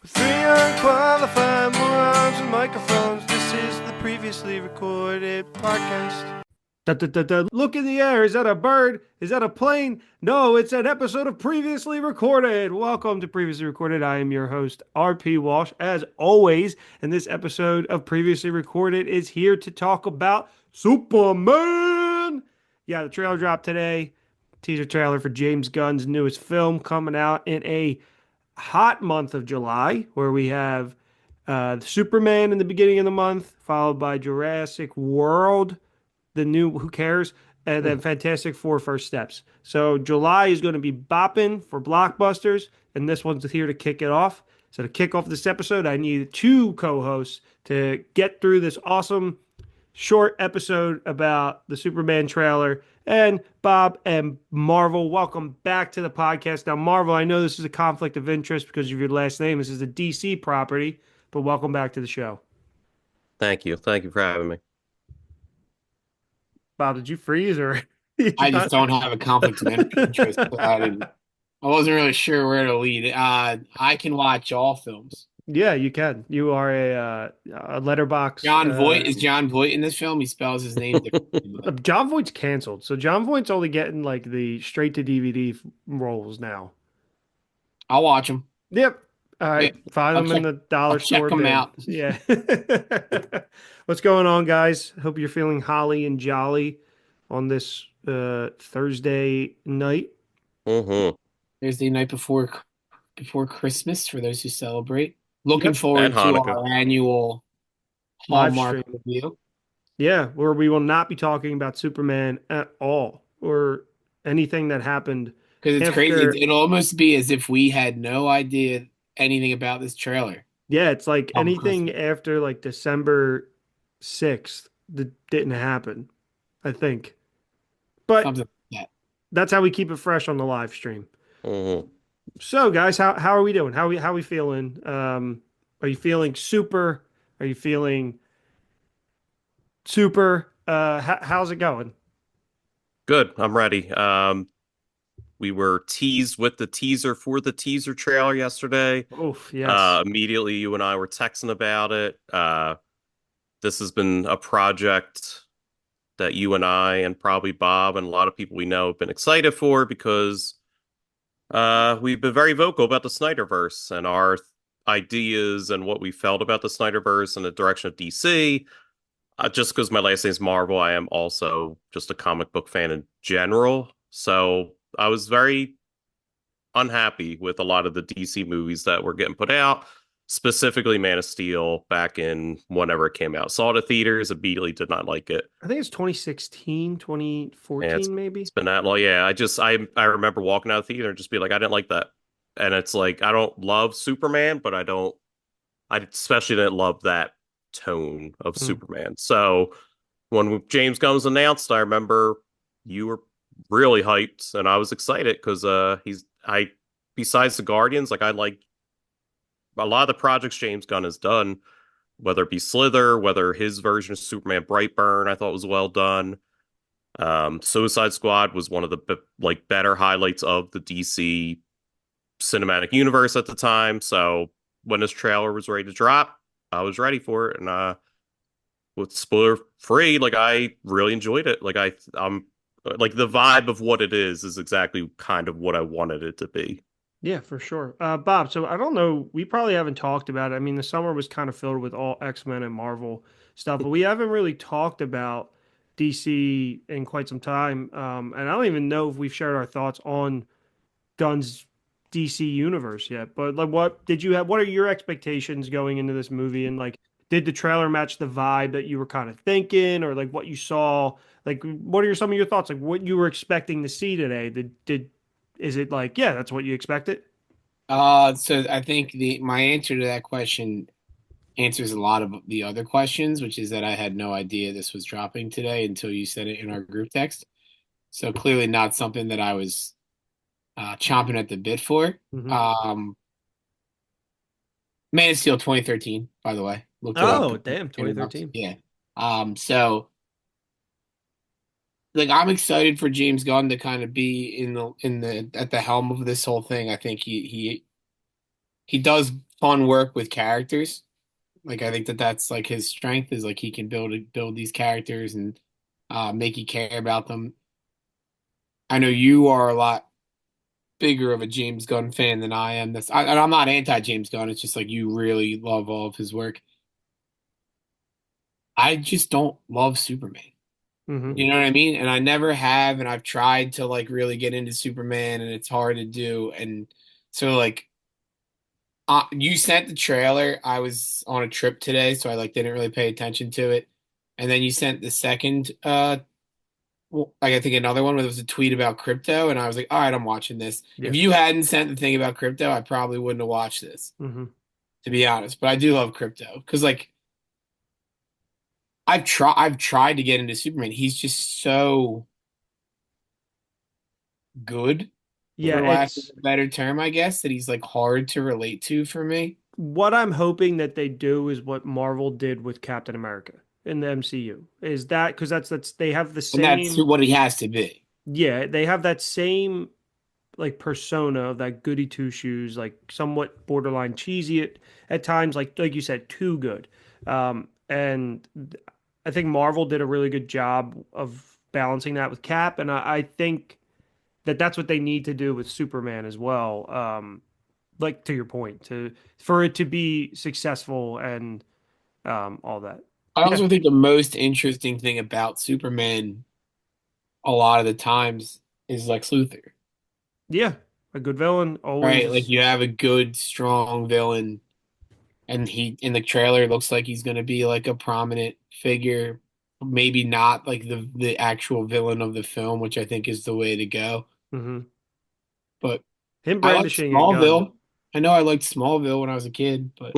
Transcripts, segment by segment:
Three unqualified morons with microphones. This is the previously recorded podcast. Look in the air. Is that a bird? Is that a plane? No, it's an episode of Previously Recorded. Welcome to Previously Recorded. I am your host, RP Walsh, as always. And this episode of Previously Recorded is here to talk about Superman. Yeah, the trailer dropped today. Teaser trailer for James Gunn's newest film coming out in a hot month of July, where we have Superman in the beginning of the month, followed by Jurassic World, the new Who Cares, and then Fantastic Four First Steps. So July is going to be bopping for blockbusters, and this one's here to kick it off. So to kick off this episode, I need two co-hosts to get through this awesome short episode about the Superman trailer. And Bob and Marvel, welcome back to the podcast. Now, Marvel, I know this is a conflict of interest because of your last name. This is a DC property, but welcome back to the show. Thank you. Thank you for having me. Bob, did you freeze or did you I just not? don't have a conflict of interest. So I wasn't really sure where to lead. I can watch all films. Yeah, you can. You are a letterbox. John Voight is John Voight in this film. He spells his name differently. But John Voight's canceled, so John Voight's only getting like the straight to DVD roles now. I'll watch him. Yep. All Yeah, right. Find them in the dollar I'll check store them bin. out. Yeah. What's going on, guys? Hope you're feeling holly and jolly on this Thursday night. Mm-hmm. Thursday night before Christmas for those who celebrate. Looking Yep. And forward to Hanukkah. our annual Live Hallmark stream. review. Yeah, where we will not be talking about Superman at all or anything that happened Because it's crazy. after. It'll almost be as if we had no idea anything about this trailer. Yeah, it's like On anything Christmas. after like December 6th that didn't happen, I think. But Something like that. that's how we keep it fresh on the live stream. Mm-hmm. So, guys, how are we doing? How we feeling? Are you feeling super? Are you feeling super? How's it going? Good. I'm ready. We were teased with the teaser for the teaser trailer yesterday. Oof, yes. Immediately, you and I were texting about it. This has been a project that you and I and probably Bob and a lot of people we know have been excited for because we've been very vocal about the Snyderverse and our ideas and what we felt about the Snyderverse and the direction of DC. Just because my last name is Marvel, I am also just a comic book fan in general. So I was very unhappy with a lot of the DC movies that were getting put out, specifically Man of Steel back in whenever it came out. Saw it at theaters, immediately did not like it. I think it's 2016, And 2014, maybe. it's been that long. Yeah, I remember walking out of the theater and just be like, I didn't like that. And it's like I don't love Superman, but I especially didn't love that tone of Mm. Superman. So when James Gunn was announced, I remember you were really hyped, and I was excited because besides the Guardians, like I like a lot of the projects James Gunn has done, whether it be Slither, whether his version of Superman Brightburn, I thought was well done. Suicide Squad was one of the better highlights of the DC cinematic universe at the time. So when this trailer was ready to drop, I was ready for it, and with spoiler free, like I really enjoyed it. I'm like the vibe of what it is exactly kind of what I wanted it to be. Yeah, for sure. Bob, so I don't know, we probably haven't talked about it. I mean, the summer was kind of filled with all X-Men and Marvel stuff, but we haven't really talked about DC in quite some time. And I don't even know if we've shared our thoughts on Gunn's DC universe yet. But like, what did you have? What are your expectations going into this movie? And like, did the trailer match the vibe that you were kind of thinking, or like what you saw? Like, what are some of your thoughts? Like, what you were expecting to see today? Did is it like, yeah, that's what you expected? So I think the my answer to that question answers a lot of the other questions, which is that I had no idea this was dropping today until you said it in our group text. So clearly not something that I was chomping at the bit for. Mhm. Um, Man of Steel 2013, by the way. Looked it up. Oh, damn, 2013. Yeah. So like I'm excited for James Gunn to kind of be in the at the helm of this whole thing. I think he does fun work with characters. Like I think that that's like his strength is like he can build these characters and make you care about them. I know you are a lot bigger of a James Gunn fan than I am. And I'm not anti James Gunn. It's just like you really love all of his work. I just don't love Superman. Hmm. You know what I mean? And I never have, and I've tried to like really get into Superman, and it's hard to do. And so like you sent the trailer. I was on a trip today, so I like didn't really pay attention to it. And then you sent the second like I think another one where there was a tweet about crypto, and I was like, all right, I'm watching this. Yeah. If you hadn't sent the thing about crypto, I probably wouldn't have watched this, Hmm. to be honest. But I do love crypto because like I've tried to get into Superman. He's just so good, Yeah, for lack of it's a better term, I guess, that he's like hard to relate to for me. what I'm hoping that they do is what Marvel did with Captain America in the MCU. Is that because that's they have the And that's same, what he has to be. yeah, they have that same like persona of that goody two shoes, like somewhat borderline cheesy at times, like you said, too good. And I think Marvel did a really good job of balancing that with Cap, and I think that that's what they need to do with Superman as well. Like to your point, to for it to be successful and all that. I Yeah, also think the most interesting thing about Superman a lot of the times is Lex Luthor, yeah, a good villain always right? Like is. you have a good, strong villain, and he in the trailer looks like he's going to be like a prominent figure. Maybe not like the actual villain of the film, which I think is the way to go. Hmm. But Him I liked brandishing a gun. Smallville. I know I liked Smallville when I was a kid, but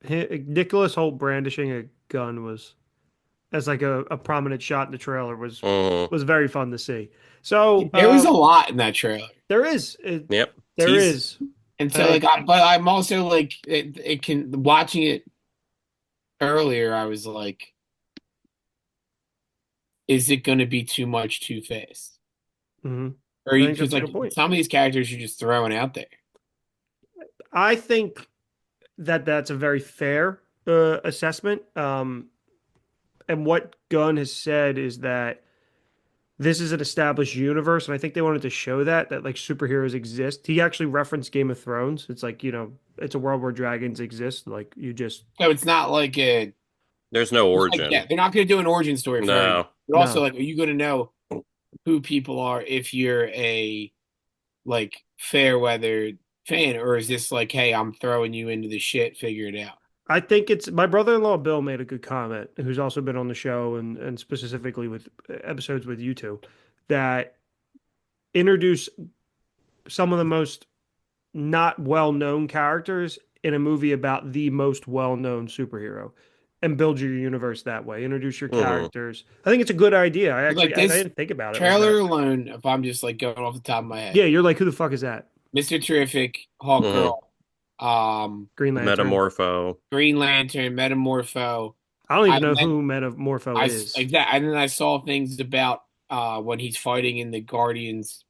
Nicholas Hoult brandishing a gun was as like a prominent shot in the trailer Mhm. was very fun to see. So there was a lot in that trailer. there is Yep. there Tease. is And so I but I'm also like it can watching it earlier, I was like, is it going to be too much too fast? mhm. Or I think because that's a like good point. some of these characters you're just throwing out there. I think that that's a very fair assessment. And what Gunn has said is that this is an established universe, and I think they wanted to show that like superheroes exist. He actually referenced Game of Thrones. It's like, it's a world where dragons exist. Like you just So it's not like a There's no it's like origin. yeah, they're not going to do an origin story for everybody. No. But also no. like, are you going to know who people are if you're a like fair weather fan, or is this like, hey, I'm throwing you into the shit, figure it out? I think it's my brother-in-law Bill made a good comment, who's also been on the show and specifically with episodes with you two, that introduce some of the most not well-known characters in a movie about the most well-known superhero and build your universe that way. Introduce your Hmm. characters. I think it's a good idea. But like I this didn't think about it like trailer that. alone, if I'm just like going off the top of my head, Yeah, you're like, who the fuck is that? Mr. Terrific, Hawk Hmm. Girl, um, Green Lantern. Metamorpho. Green Lantern, Metamorpho. I don't I even know then who Metamorpho is. like that, and then I saw things about when he's fighting in the Guardians,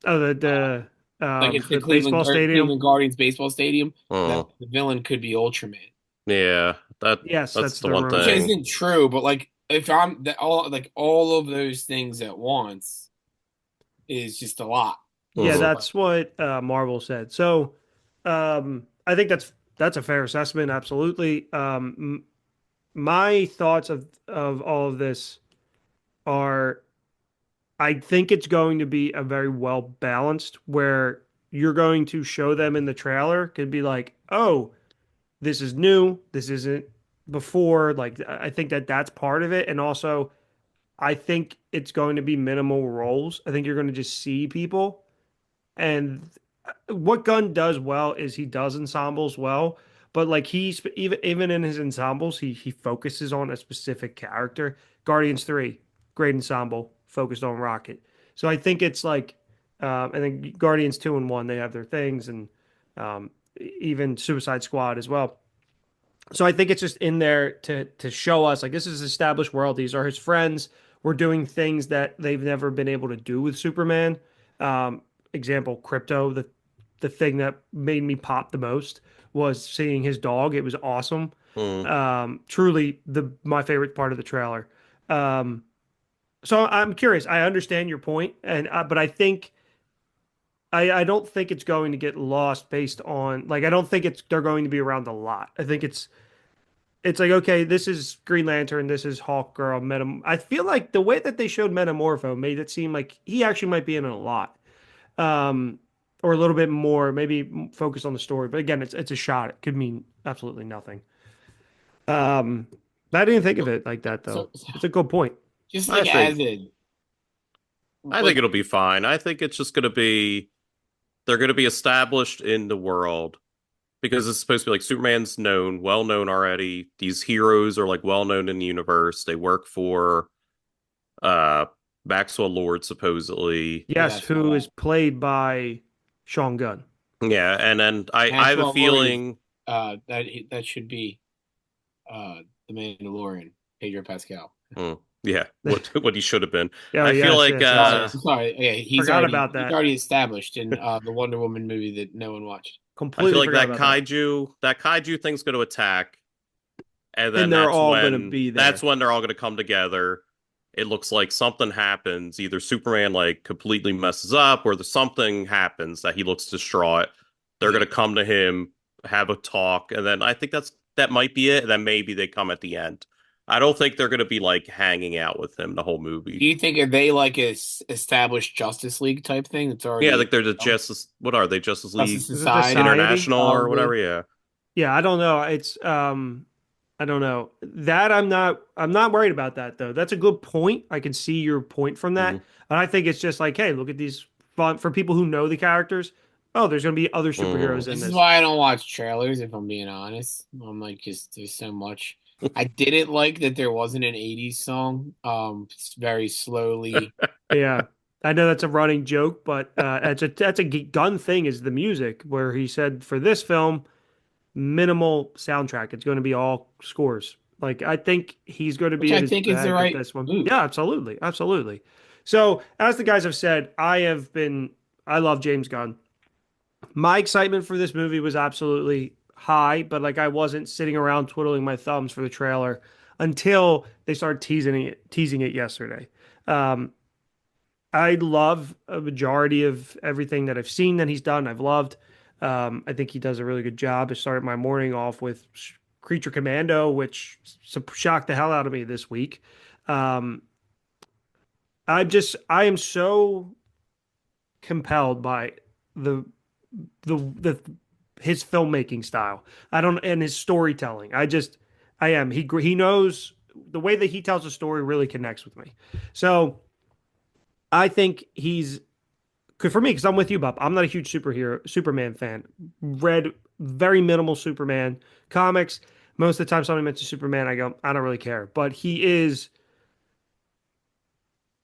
Oh, like it's the the baseball stadium. Cleveland Guardians baseball stadium. That Hmm. the villain could be Ultraman, Yeah. Yes, That's that's the the one which rumor. thing. isn't true. But like if I'm all of those things at once is just a lot. Yeah, Hmm. So that's what Marvel said. So, I think that's a fair assessment. Absolutely. My thoughts of all of this are, I think it's going to be a very well balanced where you're going to show them in the trailer could be like, oh, this is new, this isn't before. Like, I think that that's part of it, and also I think it's going to be minimal roles. I think you're going to just see people. And what Gunn does well is he does ensembles well, but like he's even in his ensembles, he focuses on a specific character. Guardians 3, great ensemble, focused on Rocket. So I think it's like, and then Guardians 2 and 1, they have their things, and um, even Suicide Squad as well. So I think it's just in there to show us like this is established world. These are his friends. We're doing things that they've never been able to do with Superman. Example, Crypto, the the thing that made me pop the most was seeing his dog. It was awesome. Mm. Truly my favorite part of the trailer. Um, so I'm curious. I understand your point, and but I think I don't think it's going to get lost based on like I don't think they're going to be around a lot. I think it's like okay, this is Green Lantern, this is Hawk Girl, I feel like the way that they showed Metamorpho made it seem like he actually might be in it a lot, um, or a little bit more, maybe focus on the story. But again, it's a shot. It could mean absolutely nothing. Um, I didn't think of it like that though. So It's a good point. just I like think as a I think like it'll be fine. I think it's just gonna be they're gonna be established in the world because it's supposed to be like Superman's known, well known already. These heroes are like well known in the universe. They work for uh Maxwell Lord supposedly. yeah, Yes, I saw who is that. played by Sean Gunn. Yeah, and then I have a Maxwell Lord is feeling that should be the Mandalorian, Pedro Pascal. hmm, yeah, what he should have been. Oh I feel yes, like yes, yes, yes. Sorry, yeah, Forgot about he's that. already established in the Wonder Woman movie that no one watched. I feel Completely like forgot about that. that kaiju thing's going to attack, and then And they're all going to be that's there. when they're all going to come together. It looks like something happens. Either Superman like completely messes up, or something happens that he looks distraught. They're Yeah. going to come to him, have a talk, and then I think that might be it. And then maybe they come at the end. I don't think they're going to be like hanging out with him the whole Do movie. you think are they like a established Justice League type thing that's Yeah, already like they're the Justice. What are they? Justice Justice League Is it Society, Society? International or probably? whatever. Yeah. Yeah, I don't know. It's I don't know. That I'm not worried about that though. That's a good point. I can see your point from that. Hmm. And I think it's just like, hey, look at these fun for people who know the characters. Oh, there's going to be other Hmm. superheroes in This is this. why I don't watch trailers, if I'm being honest. I'm like, just there's so much. I didn't like that there wasn't an 80s song. It's very slowly. Yeah. I know that's a running joke, but that's a Gun thing is the music where he said for this film minimal soundtrack. It's going to be all scores. Like I think he's going to Which be at I his think is the bag with right this one. move. Yeah, absolutely, absolutely. So as the guys have said, I love James Gunn. My excitement for this movie was absolutely high, but like I wasn't sitting around twiddling my thumbs for the trailer until they started teasing it yesterday. Um, I love a majority of everything that I've seen that he's done. I've loved. I think he does a really good job. I started my morning off with Creature Commando, which shocked the hell out of me this week. Um, I am so compelled by the the his filmmaking style. I don't and his storytelling. I am. He knows the way that he tells a story really connects with me. So I think he's good for me because I'm with you, Bob. I'm not a huge Superman fan. Read very minimal Superman comics. Most of the time, somebody mentions Superman, I go, I don't really care. But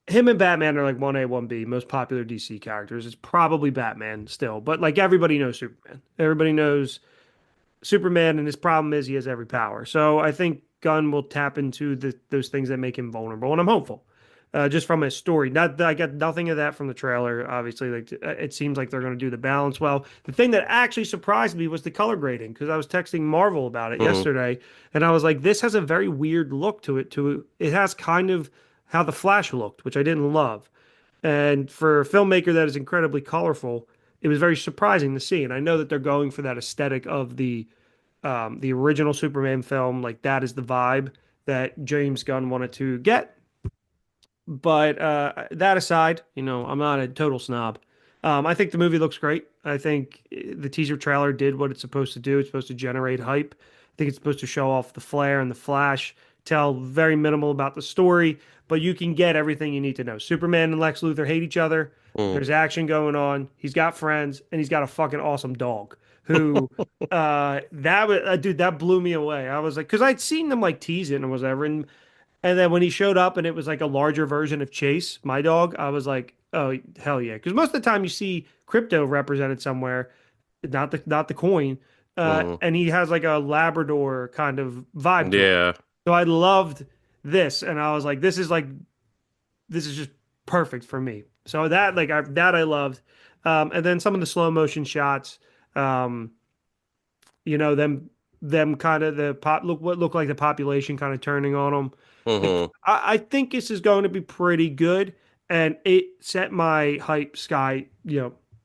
him and Batman are like 1A, 1B, most popular DC characters. It's probably Batman still, but like everybody knows Superman. Everybody knows Superman, and his problem is he has every power. So I think Gunn will tap into those things that make him vulnerable, and I'm hopeful. Just from his story, not I got nothing of that from the trailer. Obviously, like it seems like they're going to do the balance well. The thing that actually surprised me was the color grading because I was texting Marvel about it Hmm. yesterday, and I was like, "This has a very weird look to it. It has kind of how the Flash looked, which I didn't love. And for a filmmaker that is incredibly colorful, it was very surprising to see. And I know that they're going for that aesthetic of the original Superman film. Like that is the vibe that James Gunn wanted to get. But that aside, I'm not a total snob. I think the movie looks great. I think the teaser trailer did what it's supposed to do. It's supposed to generate hype. I think it's supposed to show off the flare and the flash, tell very minimal about the story, but you can get everything you need to know. Superman and Lex Luthor hate each other. Hmm. There's action going on. He's got friends, and he's got a fucking awesome dog. Who that was dude that blew me away. I was like, because I'd seen them like teasing and whatever, and then when he showed up and it was like a larger version of Chase, my dog, I was like, oh hell yeah. Because most of the time you see crypto represented somewhere, not the coin. Hmm. And he has like a Labrador kind of vibe to him. Yeah. So I loved this, and I was like, this is just perfect for me. So that I loved. And then some of the slow motion shots, um, them kind of the pop look what looked like the population kind of turning on them. Like, Hmm. I think this is going to be pretty good, and it set my hype sky,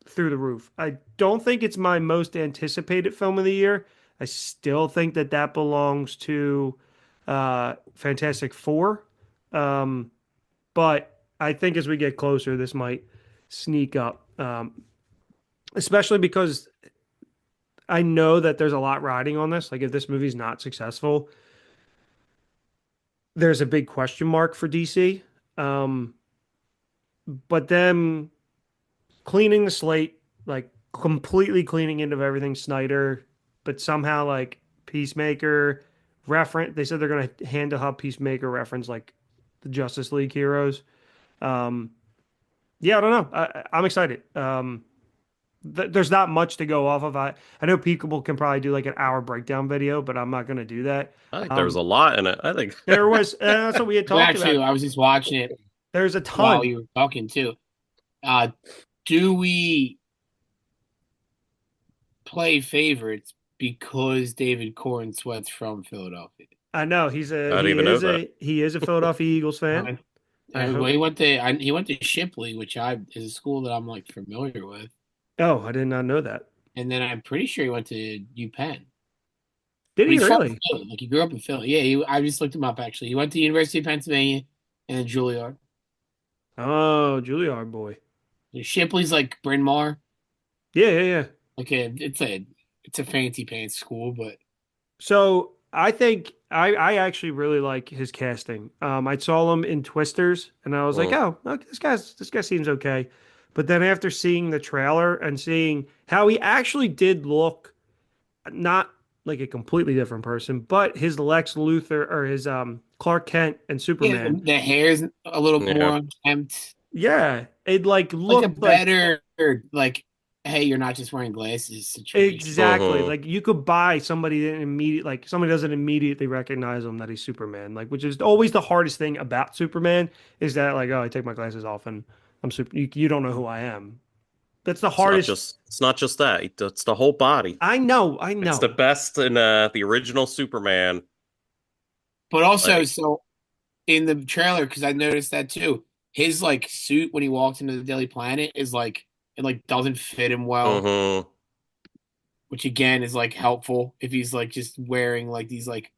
through the roof. I don't think it's my most anticipated film of the year. I still think that belongs to Fantastic Four, um, but I think as we get closer, this might sneak up, especially because I know that there's a lot riding on this. Like if this movie's not successful, there's a big question mark for DC. Um, but them cleaning the slate, like completely cleaning into everything Snyder, but somehow like Peacemaker reference. They said they're going to handle how Peacemaker reference like the Justice League heroes. Um, yeah, I don't know. I'm excited. There's not much to go off of. I know people can probably do like an hour breakdown video, but I'm not going to do that. I think there was Um, a lot in it. I think. there was that's what we had Well, talked actually, about. I was just watching it There's a while ton. you were talking too. Uh, do we play favorites because David Corenswet's from Philadelphia? I know I didn't even know that. he is a Philadelphia Eagles fan. Right. I Well, hope. he went to Shipley, which is a school that I'm like familiar with, Oh, I did not know that. and then I'm pretty sure he went to UPenn. Did But he he's from really? Philly, like he grew up in Philly. Yeah, I just looked him up actually. He went to the University of Pennsylvania and then Juilliard. Oh, Juilliard boy. Shipley's like Bryn Mawr, Yeah, yeah, yeah. like it's a fancy pants school, but So I think I actually really like his casting. I saw him in Twisters, and I was like, Mm. oh, okay, this guy seems okay. But then after seeing the trailer and seeing how he actually did look, not like a completely different person, but his Lex Luthor or his Clark Kent and yeah, Superman, the hair's a little Yeah. more unkempt. yeah, it like Like a looked like better like, hey, you're not just wearing glasses situation. exactly Hmm. like you could buy somebody that immediate like somebody doesn't immediately recognize him that he's Superman, like which is always the hardest thing about Superman is that like oh I take my glasses off and I'm super you don't know who I am. That's the hardest. It's not just that. It's the whole body. I It's the know. best in the original Superman. But also, Like, so in the trailer, because I noticed that too, his like suit when he walks into the Daily Planet is like it like doesn't fit him well, hmm which again is like helpful if he's like just wearing like these like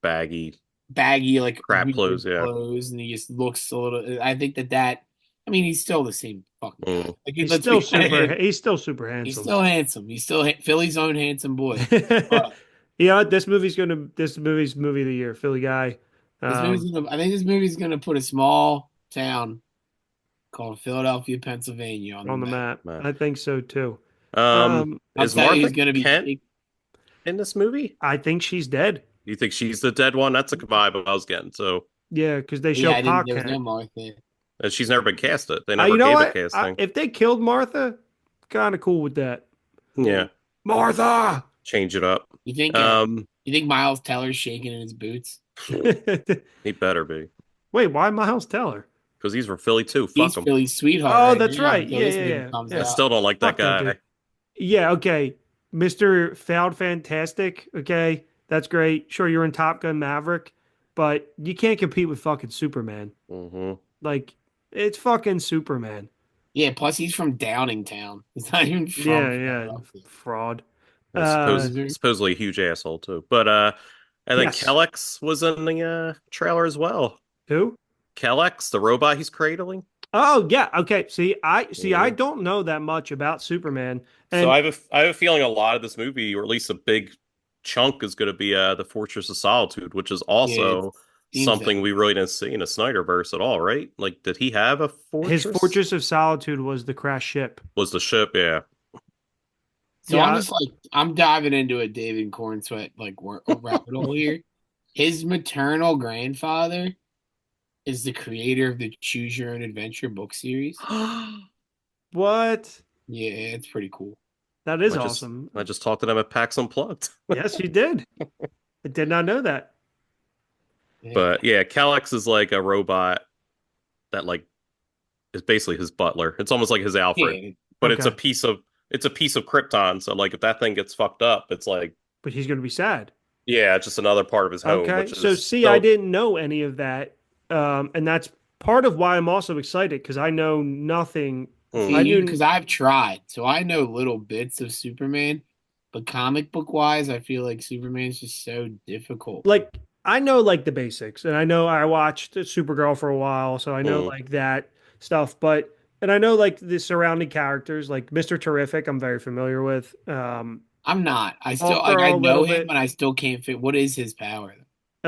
baggy baggy like crap weird clothes. Yeah. clothes and he just looks a little. I think that I mean he's still the same fucking guy. Mm. Like He's let's still be super. honest, He's still super he's handsome. still handsome. He's still Philly's own handsome boy. But You know what? This movie's movie of the year. Philly guy. Um, I think this movie's gonna put a small town called Philadelphia, Pennsylvania on the on the map. map. Man. I think so too. Um, I'll Is tell you Martha who's gonna be Kent in this movie? I think she's dead. You think she's the dead one? That's a vibe I was getting. So, Yeah, because they show yeah, I didn't Pa there was no Kent. Martha. and she's never been casted. They never You know gave a what? casting. If they killed Martha, kind of cool with that. Yeah. Yeah, Martha. change it up. You think Um, Miles Teller's shaking in his boots? he better be Wait, why Miles Teller? because he's from Philly too. Fuck He's him. Philly's sweetheart Oh, right that's now right. until Yeah, this yeah, movie yeah, comes I yeah. out. still don't like that Fuck that guy. dude. Yeah, okay. Mr. Found Fantastic, okay. That's great. Sure, you're in Top Gun Maverick, but you can't compete with fucking Superman. Hmm Like, it's fucking Superman. Yeah, plus he's from Downingtown. He's not even from Yeah, yeah. Philadelphia. Fraud. Well, Uh, Loser. supposedly a huge asshole too. But and then yes. Kellex was in the trailer as well. Who? Kellex, the robot he's cradling. Oh, yeah. Okay. I Mhm. don't know that much about Superman. So And I have a feeling a lot of this movie, or at least a big chunk, is going to be the Fortress of Solitude, which is Yeah, it also seems that. something we really didn't see in a Snyderverse at all, right? Like, did he have a his fortress? Fortress of Solitude was the crash ship. Was the ship? Yeah. So I'm Yeah. just like I'm diving into a David Cornsweet like rabbit hole here. His maternal grandfather is the creator of the Choose Your Own Adventure book series. What? Yeah, it's pretty cool. That is I just awesome. I just talked to them at PAX Unplugged. Yes, you did. I did not know that. Yeah. But yeah, Kellex is like a robot that like is basically his butler. It's almost like his Alfred. Yeah, but Okay. it's a piece of Krypton. So like if that thing gets fucked up, it's like But he's going to be sad. yeah, it's just another part of his home, Okay. which So is see, I so didn't know any of that. And that's part of why I'm also excited because I know nothing. See, I mm, you knew because I've tried, so I know little bits of Superman, but comic book wise, I feel like Superman's just so difficult. like I know like the basics, and I know I watched Supergirl for a while, so I know mm. like that stuff. But and I know like the surrounding characters, like Mr. Terrific, I'm very familiar with. I'm not. I still Hawk like I Girl a little know him, bit. but I still can't fit. What is his power?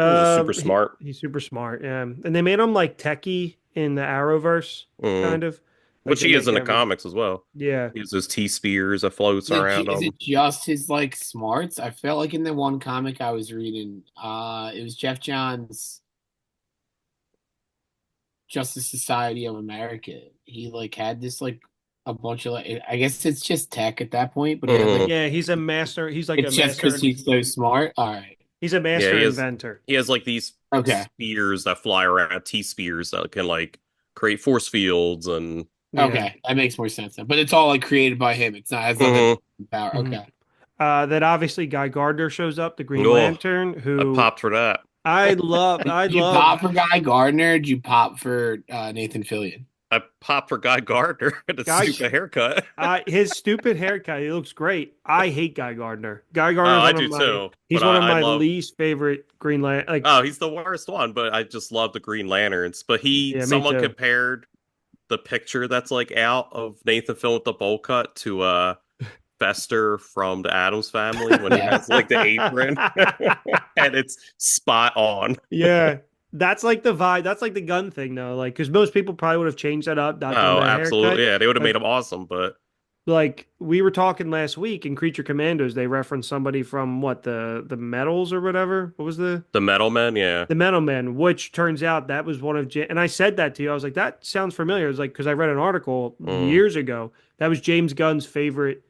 He's just super smart. He's super smart. Yeah, and they made him like techie in the Arrowverse, Mm. kind of like Which they he is make in the every. comics as well. Yeah. He has those T spears that floats around Is him. it just his like smarts? I felt like in the one comic I was reading, it was Jeff Johns' Justice Society of America. He like had this like a bunch of like I guess it's just tech at that point, but he had like Mm. Yeah, he's a master. He's like a it's just because master. he's so smart. All right. He's a Yeah, master inventor. he has like these Okay. spears that fly around, T spears that can like create force fields and Yeah. Okay. That makes more sense then. But it's all like created by him. It's not has nothing to Mhm. do with power. Mhm. Okay. That obviously Guy Gardner shows up, the Green Oh, Lantern, I who popped for that. I love. Did I you love. pop for Guy Gardner? Did you pop for Nathan Fillion? I popped for Guy Gardner and a Guy. stupid haircut. His stupid haircut. He looks great. I hate Guy Gardner. Guy Oh, Gardner's I one of do my. too. But He's one of I my love. least favorite Green Lantern. Like, Oh, he's the worst one. But I just love the Green Lanterns. But yeah, me someone too. compared the picture that's like out of Nathan Fillion with the bowl cut to Fester from the Addams Family when he Yeah. has like the apron, and it's spot on. Yeah, that's like the vibe. That's like the gun thing, though. Like, because most people probably would have changed that up, not done Oh, that absolutely. haircut. Yeah, they would have made But him awesome, but like we were talking last week in Creature Commandos, they referenced somebody from what the metals or whatever. What was the Metal Men, yeah. the Metal Men? Which turns out that was one of and I said that to you. I was like, that sounds familiar. It was like because I read an article Mm. years ago that was James Gunn's favorite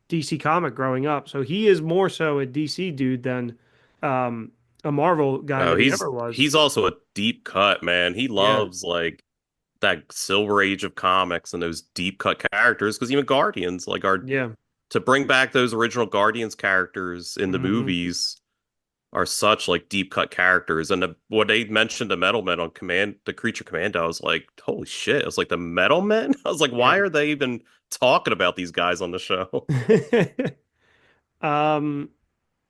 DC comic growing up. So he is more so a DC dude than um, a Marvel guy Oh, than he ever was. he's also a deep cut, man. He Yeah, loves like that Silver Age of comics and those deep cut characters because even Guardians, like are yeah. to bring back those original Guardians characters in the Hmm. movies are such like deep cut characters. And when they mentioned the Metal Men on the Creature Commando, I was like, holy shit! I was like the Metal Men. I was like, Yeah. why are they even talking about these guys on the show? um,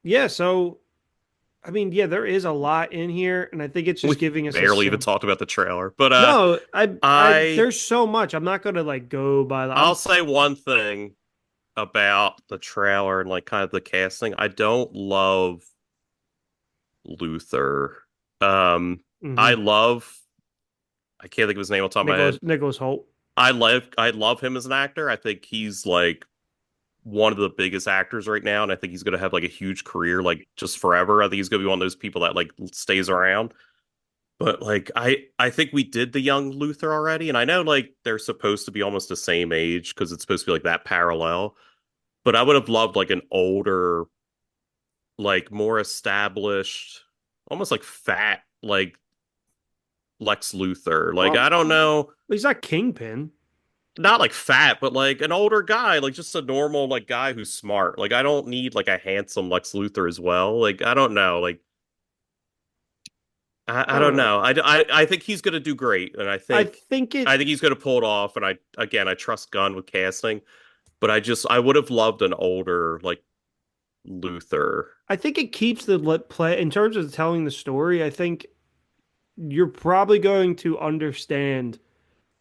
yeah. So I mean, yeah, there is a lot in here, and I think it's We just giving us a barely even sim. talked about the trailer, but No, I there's so much. I'm not gonna like go by. I'll say one thing about the trailer and like kind of the casting. I don't love Luther. I Mhm. love I can't think of his name on top of my head. Nicholas Hoult. I love him as an actor. I think he's like one of the biggest actors right now, and I think he's gonna have like a huge career, like just forever. I think he's gonna be one of those people that like stays around. But like I think we did the young Luther already, and I know like they're supposed to be almost the same age because it's supposed to be like that parallel. But I would have loved like an older, like more established, almost like fat, like Lex Luthor. Like Well, I don't know, he's not Kingpin. not like fat, but like an older guy, like just a normal like guy who's smart. Like I don't need like a handsome Lex Luthor as well. Like I don't know, like I don't Uh, know. I think he's gonna do great, and I think I it. think he's gonna pull it off. And I trust Gunn with casting, but I would have loved an older like Luther. I think it keeps the play in terms of telling the story. I think you're probably going to understand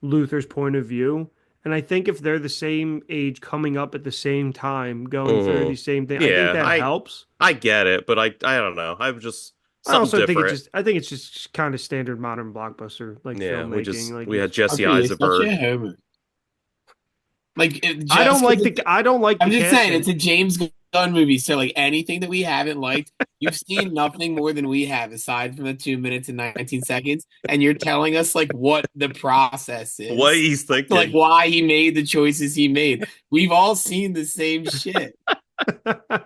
Luther's point of view. And I think if they're the same age coming up at the same time, going through Mm. the same thing, I think Yeah, that helps. I get it, but I don't know. I'm just I something also think different. I think it's just kind of standard modern blockbuster like Yeah, filmmaking. Like we had it's Jesse Okay, you're such Eisenberg. a homer. Like just because I don't like I'm the just saying casting. it's a James Gunn movie, so like anything that we haven't liked, you've seen nothing more than we have aside from the 2 minutes and 19 seconds, and you're telling us like what the process What is, he's like thinking. why he made the choices he made. We've all seen the same shit.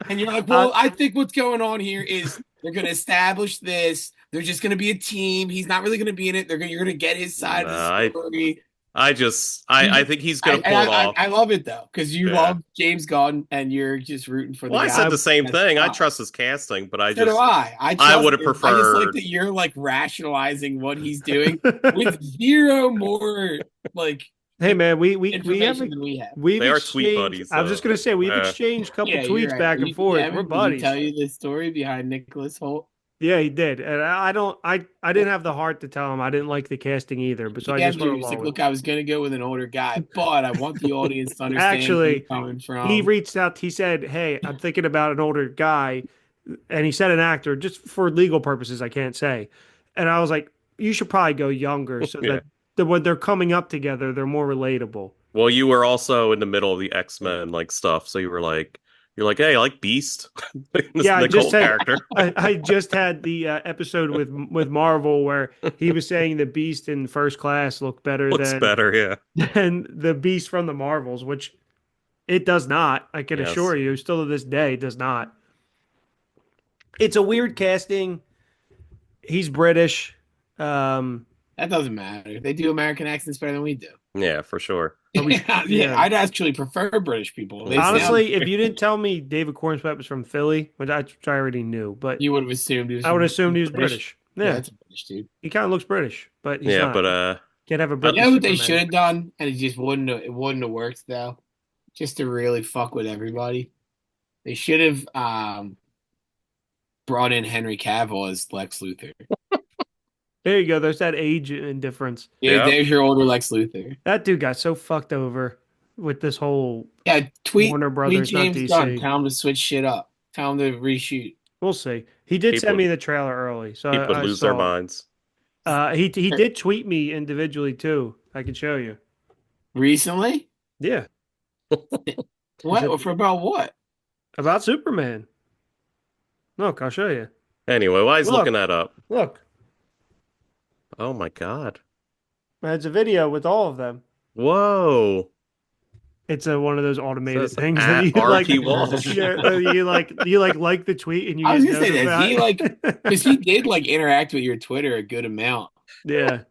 And you're like, uh, well, I think what's going on here is they're going to establish this. They're just going to be a team. He's not really going to be in it. You're going to get his side of the Nah, story. I think he's gonna pull it off. I love it though, because you love James Gunn and you're just rooting for the Well, I guy. said the same thing. I Spot. trust his casting, but So do I. I would have I just like preferred. that you're like rationalizing what he's doing with zero more like Hey man, we have information than we have. we've They are tweet exchanged. buddies, I was just so, gonna say we've exchanged a couple Yeah, you're tweets right. back and forth. We're Did he buddies. tell you the story behind Nicholas Hoult? Yeah, he did, and I don't. I didn't have the heart to tell him I didn't like the casting either, but so I Yeah, just went dude. He's along like, with look, it. I was gonna go with an older guy, but I want the audience to understand where you're Actually, coming he from. reached out. He said, "Hey, I'm thinking about an older guy," and he said an actor just for legal purposes. I can't say, and I was like, "You should probably go younger so yeah. that when they're coming up together, they're more relatable." Well, you were also in the middle of the X-Men like stuff, so you're like, hey, I like Beast, this Yeah, I just Nicole had character. I just had the episode with Marvel where he was saying the Beast in First Class looked better Looks better, yeah. than the Beast from the Marvels, which it does not. I can Yes. assure you, still to this day, it does not. It's a weird casting. He's British. That doesn't matter. They do American accents better than we do. Yeah, for sure. Yeah, I'd actually prefer British people. They Honestly, if you didn't tell me David Corenswet was from Philly, which I already knew, but you would have assumed he was. I would assume he was British. Yeah, that's a British dude. he kind of looks British, but he's Yeah, not. but Can't have a You British know what they Superman. should have done, and it wouldn't have worked though. Just to really fuck with everybody, they should have brought in Henry Cavill as Lex Luthor. There you go. There's that age indifference. Yeah, Yep. there's your older Lex Luthor. That dude got so fucked over with this whole Yeah, Warner Brothers, James not Gunn. DC. Tell him to switch shit up. Tell him to reshoot. We'll see. He did send People- me the trailer early, so people I lose saw their it. minds. He did tweet me individually too. I can show you. Recently? Yeah, What? For about what? about Superman. Look, I'll show you. Anyway, why he's Look. looking that up? Look, Oh my God. it's a video with all of them. Whoa. It's one of those automated Says things at that you like. RP Walsh. Yeah, you like the tweet and you I was get gonna say that he notified. because he did like interact with your Twitter a good amount. Yeah.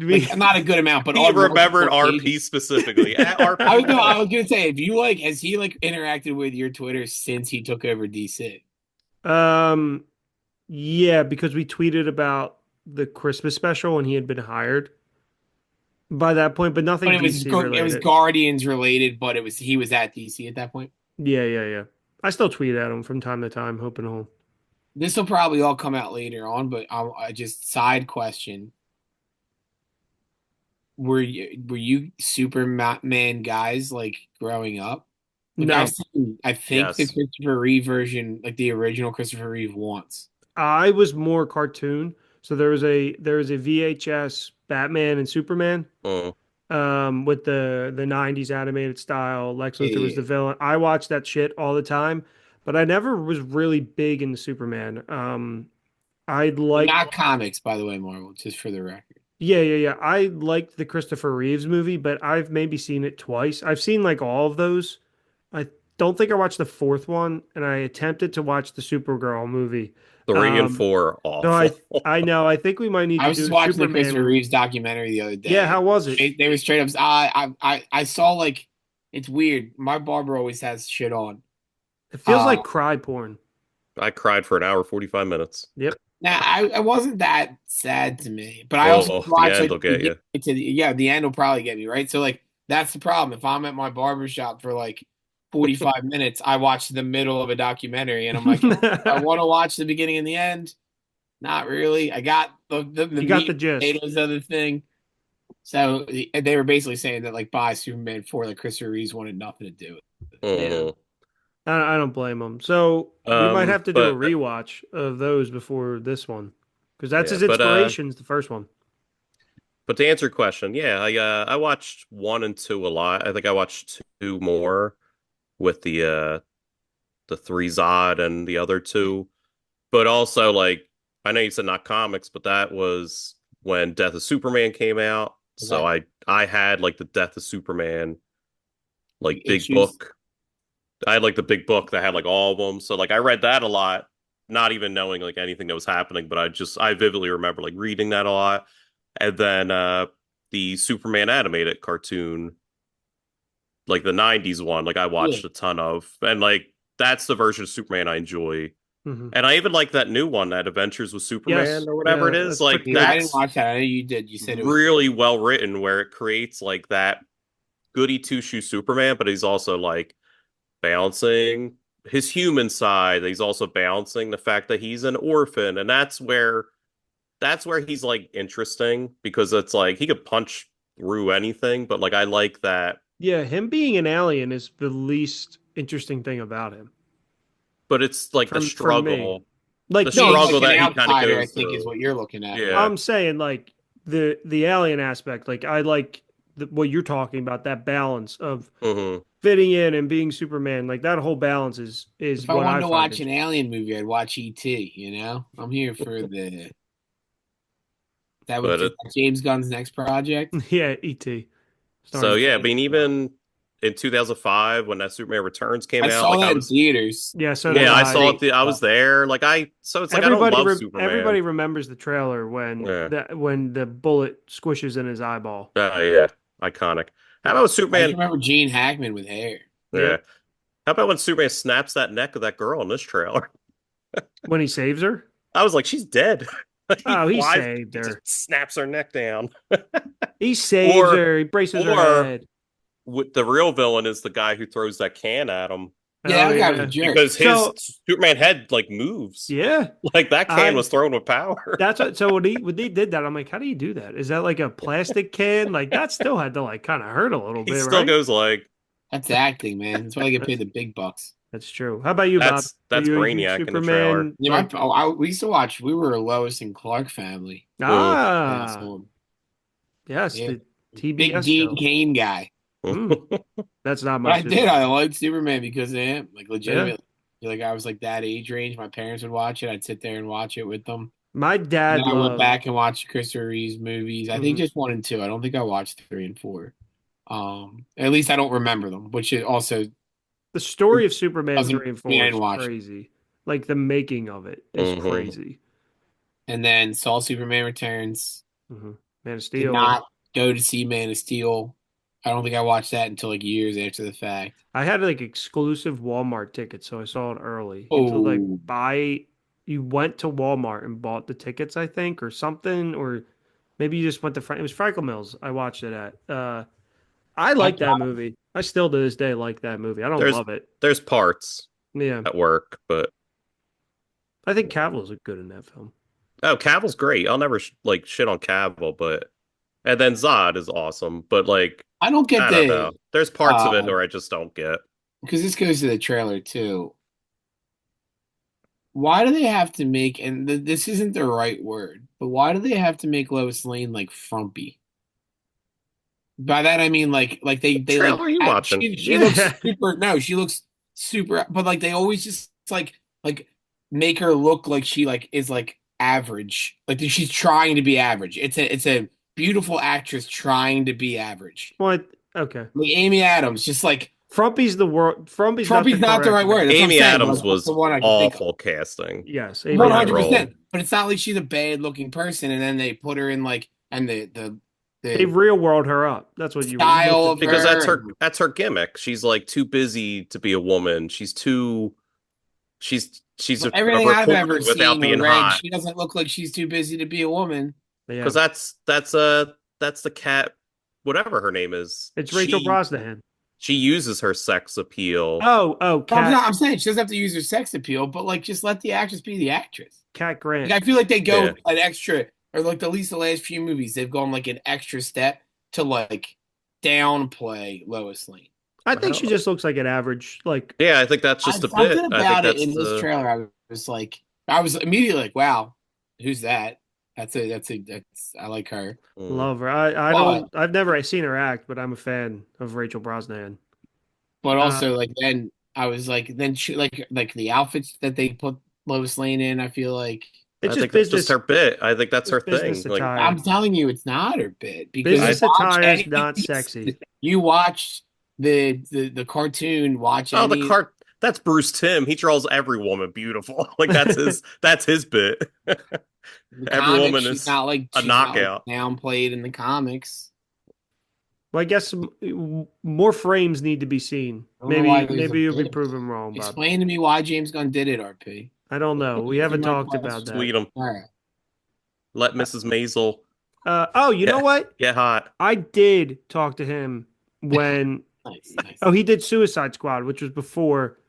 Like, not a good amount, but He on remembered multiple RP occasions. specifically. At RP. I was gonna say if you like has he like interacted with your Twitter since he took over DC? Yeah, because we tweeted about the Christmas special and he had been hired by that point, but nothing But it was DC it was related. Guardians related, but he was at DC at that point. Yeah. I still tweet at him from time to time, hoping he'll. This will probably all come out later on, but I just side question. Were you Superman guys like growing up? Like, No, I think the Yes. Christopher Reeve version, like the original Christopher Reeve once. I was more cartoon. So there was a VHS Batman and Superman Oh. with the 90s animated style. Lex Luthor was Yeah. the villain. I watched that shit all the time, but I never was really big into Superman. I'd like Not comics, by the way, Marvel, just for the record. Yeah. I liked the Christopher Reeves movie, but I've maybe seen it twice. I've seen like all of those. I don't think I watched the fourth one, and I attempted to watch the Supergirl movie. 3 and 4 So awful. I know. I think we might need I to was do just a watching the Superman. Christopher Reeves documentary the other day. Yeah, how was it? They were straight up. I saw like it's weird. My barber always has shit on. It feels like cry porn. I cried for an hour 45 minutes. Yep. Now I wasn't that sad to me, but I also the watched end like will get you. the end will probably get me right. So like that's the problem. If I'm at my barber shop for like 45 minutes, I watch the middle of a documentary, and I'm like, I want to watch the beginning and the end. Not really. I got the You got meat the and gist. potatoes of the thing. So they were basically saying that like by Superman 4, like Christopher Reeves wanted nothing to do with it. Mhm. I don't blame him. So we might have to do a but- rewatch of those before this one, because that's Yeah, his but, inspirations. The first one. But to answer your question, yeah, I watched 1 and 2 a lot. I think I watched 2 more with the 3 Zod and the other 2. But also, like, I know you said not comics, but that was when Death of Superman came out. So I had like the Death of Superman like big Issues? book. I had like the big book that had like all of them. So like I read that a lot, not even knowing like anything that was happening, but I vividly remember like reading that a lot. And then the Superman animated cartoon, like the 90s one, like I watched a ton of. And like that's the version of Superman I enjoy. Mhm. And I even like that new one, that Adventures with Superman Yes, or whatever it yeah, is. that's Like pretty Yeah, good. I didn't that's watch that. I know you did. You said it was really well written, where it creates like that goody two shoe Superman, but he's also like balancing his human side. He's also balancing the fact that he's an orphan, and that's where he's like interesting, because it's like he could punch through anything, but like I like that. Yeah, him being an alien is the least interesting thing about him But it's like the for me. struggle, the Like being like struggle an that he kind of outsider, I goes think, is through. what you're looking at. Yeah. I'm saying, like the alien aspect. Like I like what you're talking about, that balance of Hmm. fitting in and being Superman. Like that whole balance is If I what wanted I to find watch an interesting. alien movie, I'd watch E.T., you know? I'm here for the that was But just James Gunn's next project. Yeah, E.T. so starring yeah, I James mean, Gunn. even in 2005 when that Superman Returns came I out, saw like I that in was, theaters. Yeah, so did yeah, I I. saw it. I was there. Like so it's like I don't love Superman. Everybody remembers the trailer when Yeah, the bullet squishes in his eyeball. yeah, iconic. How about I just Superman? remember Gene Hackman with hair. Yeah, Yeah, how about when Superman snaps that neck of that girl in this trailer? when he saves her. I was like, she's dead. He Oh, he flies, saved he just her. snaps her neck down. He saves Or, her. He braces her or head. with the real villain is the guy who throws that can at him, Yeah, Oh that guy was a yeah. jerk. because his So Superman head like moves. yeah, Like that can I was thrown with power. that's what. So when he did that, I'm like, how do you do that? Is that like a plastic can? Like that still had to like kind of hurt a little He bit, still right? goes like, That's acting, man. That's why I get paid That's the big bucks. that's true. How about you, Bob? Are that's you a huge Brainiac in the trailer. Superman? Yeah, Like we used to watch. We were a Lois and Clark family. Mm. Household. yes, Yeah, the big TBS Dean show. Kane guy. Mm, that's not But my I did. Superman. I liked Superman because of him. Like Yeah, legitimately. Like I was like that age range. My parents would watch it. I'd sit there and watch it with them. my And then dad I went loved. back and watched Christopher Reeve's movies. I think Mhm. just one and two. I don't think I watched three and four. At least I don't remember them, which it also The story of Superman doesn't 3 and mean I 4 is didn't watch it. crazy. Like the making of it is Hmm. crazy. And then saw Superman Returns. Hmm. Man of Did Steel. not go to see Man of Steel. I don't think I watched that until like years after the fact. I had like exclusive Walmart tickets, so I saw it early. You had to like Oh, buy. You went to Walmart and bought the tickets, I think, or something, or maybe you just went to It was Franklin Mills. I watched it at. I like that's that movie. I still to this day like that movie. I don't There's love it. there's parts Yeah, at work, but I think Cavill's good in that film. oh, Cavill's great. I'll never like shit on Cavill, but and then Zod is awesome, but like I don't get I don't know. the There's parts of it uh where I just don't get. because this goes to the trailer too. Why do they have to make and this isn't the right word, but why do they have to make Lois Lane like frumpy? By that I mean like they like Trailer are you watching? she looks Yeah, super no, she looks super but like they always just like make her look like she like is like average. Like she's trying to be average. It's a beautiful actress trying to be average. what? Okay. Like Amy Adams, just like Frumpy's the word. Frumpy's not the Trumpy's not the correct right word. word. That's what I'm Amy saying. But Adams like, that's was the one I can think of. awful casting Yes, for Amy that Adams. role. 100%. But it's not like she's a bad looking person, and then they put her in like and They the real world her up. That's what you style listen of to. Because her. And that's her gimmick. She's like too busy to be a woman. She's a everything I've reporter ever without seen or being read, hot. she doesn't look like she's too busy to be a woman. Yeah, Because that's the cat, whatever her name is. it's Rachel Brosnahan. She uses her sex appeal. Oh, But Cat I'm saying she doesn't have to use her sex appeal, but like just let the actress be the actress. Cat Like Grant. I feel like they go Yeah. an extra, or like at least the last few movies, they've gone like an extra step to like downplay Lois Lane. I think she just looks like an average. Like Yeah, I think that's just a Something bit. I think about it that's in this the trailer, I was immediately like, wow, who's that? I like her. love her. I But don't. I've never seen her act, but I'm a fan of Rachel Brosnahan. but Uh, also like then I was like then she like the outfits that they put Lois Lane in, I feel like it's I just think that's just business. her bit. I think that's Just her business thing. Like attire. I'm telling you, it's not her bit because I Business attire is not sexy. you watch the cartoon, watch oh, the any cart that's Bruce Timm. He draws every woman beautiful. Like that's his bit. the Every comics. woman is a She's not like knockout. downplayed in the comics. Well, I guess more frames need to be seen. I don't know why Maybe you'll be did. proven wrong, Bob. Explain to me why James Gunn did it, RP. I don't know. We haven't talked about that. Tweet him. All right. Let Mrs. Maisel you know what? get hot. I did talk to him when. Nice. Oh, he did Suicide Squad, which was before.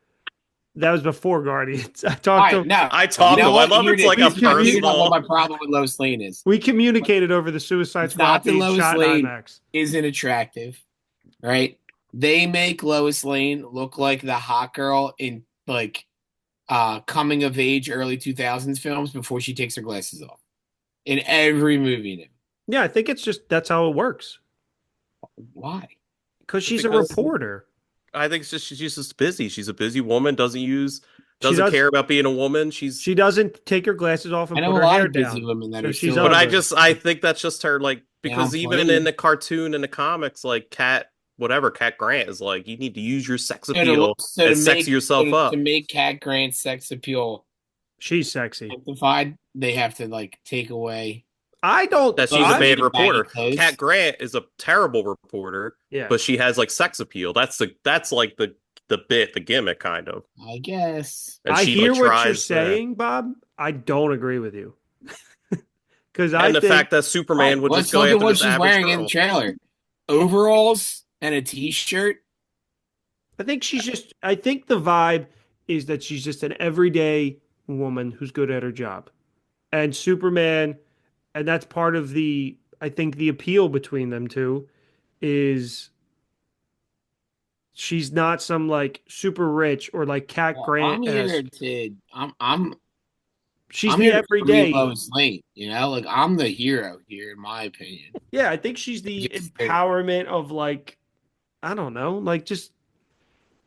That was before Guardians. I talked to him. No, I talked to him. I love it's like a personal. What my problem with Lois Lane is. We communicated over the Suicide Squad Not that being Lois shot in Lane IMAX. isn't attractive, right? They make Lois Lane look like the hot girl in like coming of age early 2000s films before she takes her glasses off. In every movie now. Yeah, I think it's just that's how it works. Why? Because she's a reporter. I think it's just she's just busy. She's a busy woman. Doesn't care about being a woman. She doesn't take her glasses off and I know put a her lot hair of busy down. women that So are she's still. But ugly. I think that's just her, like, because even in the cartoon and the comics, like Cat Grant is like, you need to use your sex appeal and sex yourself up. To make Cat Grant's sex appeal, she's sexy. amplified, they have to like take away. I don't. That she's a bad reporter. Cat Grant is a terrible reporter. Yeah, but she has like sex appeal. That's like the bit, the gimmick, kind of. I guess. And I hear like, what you're saying, Bob. I don't agree with you. Because the fact that Superman would just go after what this she's average wearing girl. in the trailer: overalls and a t-shirt. I think I think the vibe is that she's just an everyday woman who's good at her job, and Superman, and that's part of I think the appeal between them two is she's not some like super rich or like Cat Grant. She's I'm the everyday Lois Lane, like I'm the hero here, in my opinion. Yeah, I think she's the empowerment of like, I don't know, like just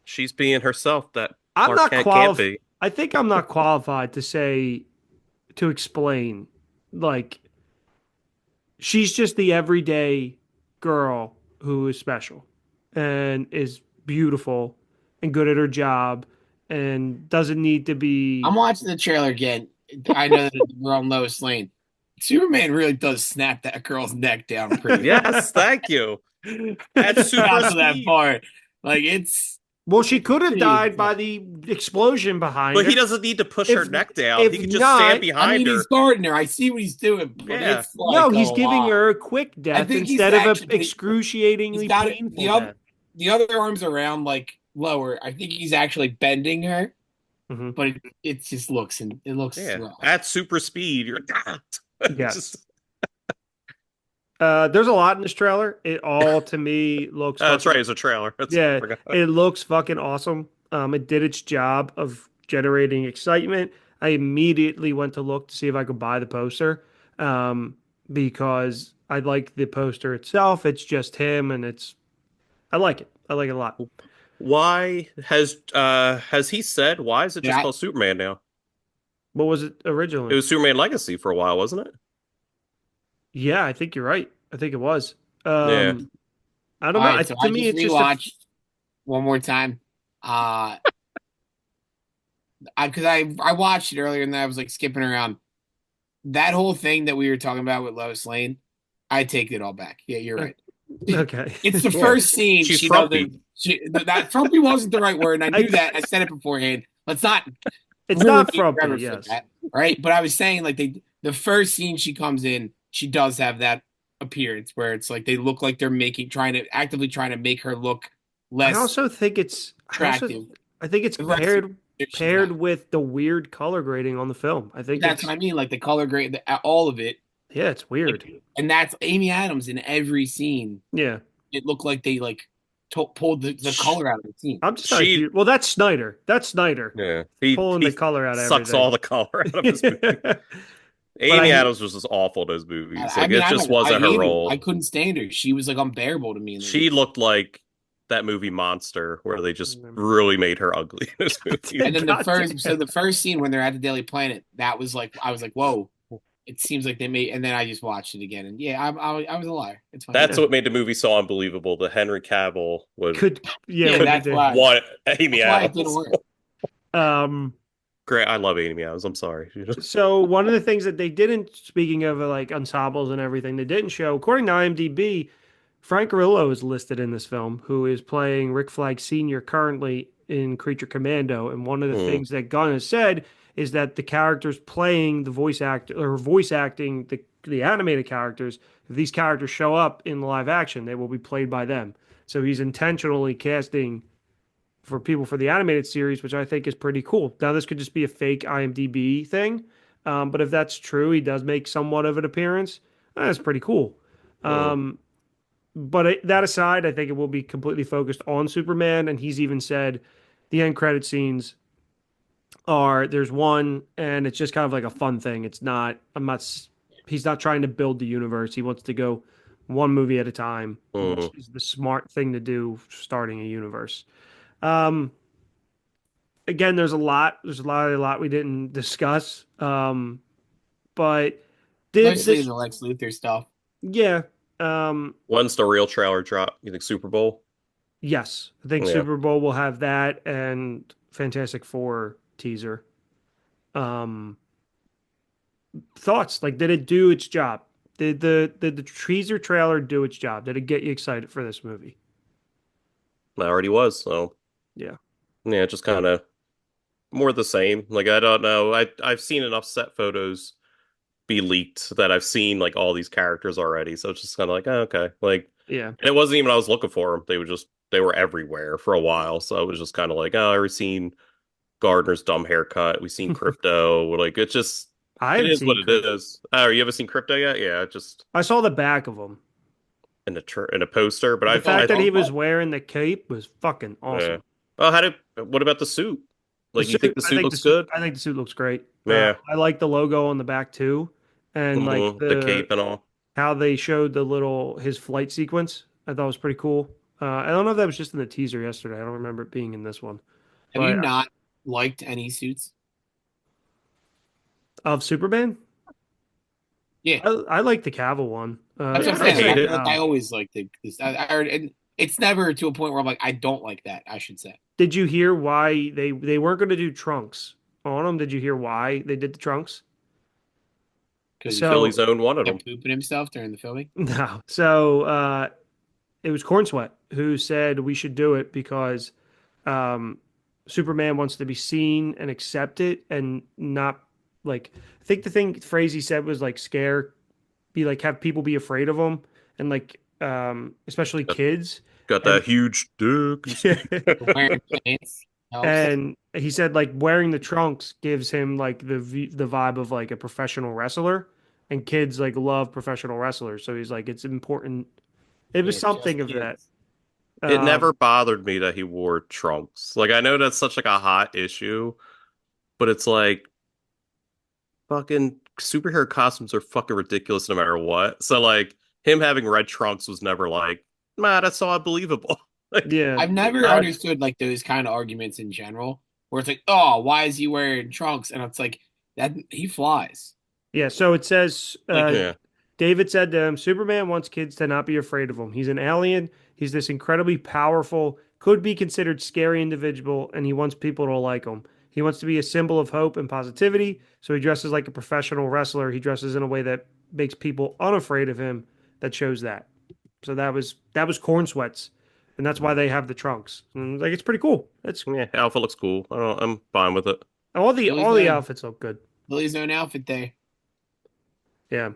she's being herself. That I'm not qualified. I think I'm not qualified to explain. Like, she's just the everyday girl who is special and is beautiful and good at her job and doesn't need to be. I'm watching the trailer again. I know that we're on Lois Lane. Superman really does snap that girl's neck down pretty. Yes, thank you. That's super speed. That part. Like it's. Well, she could have died by the explosion behind her. But he doesn't need to push her neck down. He can just stand behind her. He's guarding her. I see what he's doing. Yeah. No, he's giving her a quick death instead of an excruciatingly painful death. The other arm's around, like, lower. I think he's actually bending her. Mm-hmm. But it just looks rough. At super speed, you're yes. There's a lot in this trailer. It all to me looks. That's right. It's a trailer. It looks fucking awesome. It did its job of generating excitement. I immediately went to look to see if I could buy the poster, because I like the poster itself. It's just him, and I like it. I like it a lot. Why has he said? Why is it just called Superman now? What was it originally? It was Superman Legacy for a while, wasn't it? Yeah, I think you're right. I think it was. Yeah. I don't know. Right, so to me, it's just one more time. Because I watched it earlier and then I was like skipping around. That whole thing that we were talking about with Lois Lane, I take it all back. Yeah, you're right. Okay. It's the first scene. She's frumpy. That frumpy wasn't the right word, and I knew that. I said it beforehand. Let's not. It's not frumpy, yes. That, right? But I was saying, like, the first scene she comes in, she does have that appearance where it's like they look like they're actively trying to make her look less. I also think it's attractive. I think it's paired with the weird color grading on the film. I think that's what I mean. Like the color grade, all of it. Yeah, it's weird. And that's Amy Adams in every scene. Yeah, it looked like they pulled the color out of the scene. I'm just well, that's Snyder. Yeah, pulling the color out of sucks everything. all the color out of his movie. Amy Adams was just awful in those movies. It just wasn't her role. I couldn't stand her. She was like unbearable to me. She looked like that movie Monster, where they just really made her ugly in this movie. And then the first scene when they're at the Daily Planet, that was like, I was like, whoa. It seems like they made, and then I just watched it again, and yeah, I was a liar. It's fine. That's what made the movie so unbelievable. The Henry Cavill that's why. What Amy Adams? It didn't work. Great, I love Amy Adams. I'm sorry. So one of the things that they didn't, speaking of like ensembles and everything, they didn't show, according to IMDb, Frank Grillo is listed in this film, who is playing Rick Flag Sr. currently in Creature Commando. And one of the Hmm. things that Gunn has said is that the characters playing the voice acting the animated characters, if these characters show up in live action, they will be played by them. So he's intentionally casting for people for the animated series, which I think is pretty cool. Now, this could just be a fake IMDb thing, but if that's true, he does make somewhat of an appearance. That's pretty cool. Hmm. But that aside, I think it will be completely focused on Superman. And he's even said the end credit scenes are there's one, and it's just kind of like a fun thing. It's not, he's not trying to build the universe. He wants to go one movie at a time, Hmm. which is the smart thing to do starting a universe. Um, Again, there's a lot we didn't discuss. But did Mostly this, the Lex Luthor stuff. yeah. Um, When's the real trailer drop? You think Super Bowl? Yes, I think Yeah. Super Bowl will have that and Fantastic Four teaser. Um, Thoughts? Like, did it do its job? Did the teaser trailer do its job? Did it get you excited for this movie? I already was, so Yeah. yeah, just kind of more the same. Like I don't know. I've seen enough set photos be leaked that I've seen like all these characters already. So it's just kind of like, oh, okay. Like, Yeah. and it wasn't even I was looking for them. They were everywhere for a while. So it was just kind of like, oh, I've seen Gardner's dumb haircut. We've seen Crypto. Like it's just I it haven't is what seen it Crypto. is. Oh, you haven't seen Crypto yet? Yeah, just I saw the back of him, in a poster. But but the Oh, fact that he oh, was wearing the cape was fucking yeah. awesome. Oh, what about the suit? The Like, you think suit, the suit looks good? I think the suit looks great. Yeah. I like the logo on the back too, and like The cape and all. how they showed the little his flight sequence. I thought was pretty cool. I don't know if that was just in the teaser yesterday. I don't remember it being in this one. have you But not liked any suits? of Superman, Yeah, I like the Cavill one. that's what I'm I don't I saying. see Like, hate I the feel it. like I always like this. And it's never to a point where I'm like, I don't like that. I should say Did you hear why they weren't going to do trunks on them? Did you hear why they did the trunks? because he So Philly Zone wanted them. kept pooping himself during the filming. no, so it was Cornsweat who said we should do it because um, Superman wants to be seen and accepted and not like I think the phrase he said was like scare be like have people be afraid of him and like especially Got, kids got and that huge dick. Wearing pants helps. and he said like wearing the trunks gives him like the vibe of like a professional wrestler and kids like love professional wrestlers so he's like it's important it was Yeah, just something of that kids. It never um bothered me that he wore trunks. Like, I know that's such like a hot issue, but it's like fucking superhero costumes are fucking ridiculous no matter what. So like him having red trunks was never like, man, that's so unbelievable. Like, yeah I've never I, understood like those kind of arguments in general, where it's like, oh, why is he wearing trunks? And it's like that he flies. yeah so it says Like, yeah. David said to him, Superman wants kids to not be afraid of him. He's an alien. He's this incredibly powerful, could be considered scary individual, and he wants people to like him. He wants to be a symbol of hope and positivity, so he dresses like a professional wrestler. He dresses in a way that makes people unafraid of him, that shows that. So that was Corn Sweats, and that's why they have the trunks. And like it's pretty cool. It's Yeah, outfit looks cool. I'm fine with it. Billy's all the own outfits look good. Billy's own outfit there. Yeah.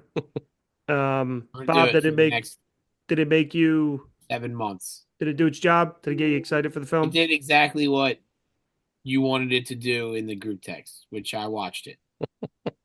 I'm gonna do Bob, it for the next did it make you 7 months. did it do its job? Did it get you excited for the It film? did exactly what you wanted it to do in the group text, which I watched it.